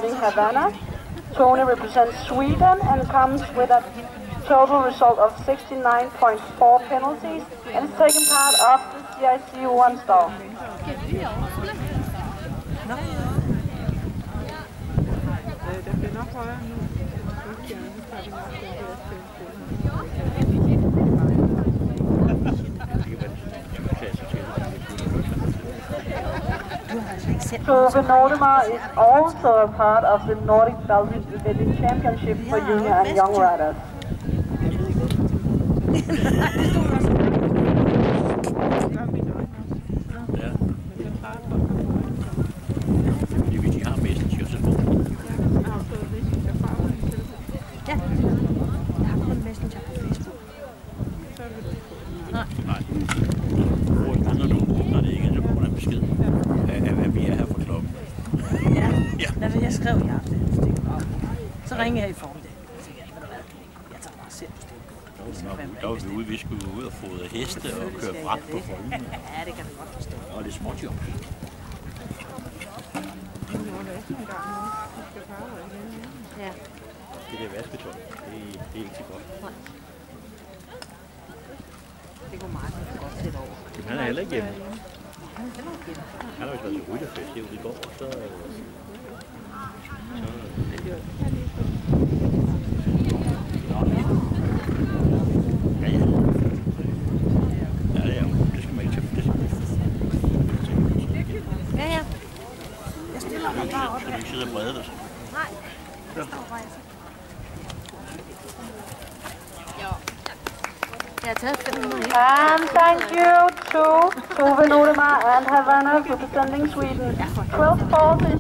riding Havana. Tony represents Sweden and comes with a total result of 69.4 penalties and is taking part of the CIC 1 star. Tove Nordemar is also a part of the Nordic Baltic Event Championship for junior and young riders. Jeg skrev i aften, så ringede jeg i formiddag. Jeg tager bare selv på stedet. Der var vi ude, vi skulle ud og fodre heste og køre bræt på folden. Ja, det kan du godt forstå. Og lidt småjob. Ja. Det der vasketøj, det er ikke så godt. Nej. Det går meget godt til over. Jamen, han er heller ikke hjemme. Han har vist været til rytterfest herude i går, og så... Ja. Jeg stiller mig bare op. Skal du ikke sidde og brede dig? Nej, jeg står bare. Jeg har taget 500. And thank you to Tove Nordemar and Havana representing Sweden. 12 balls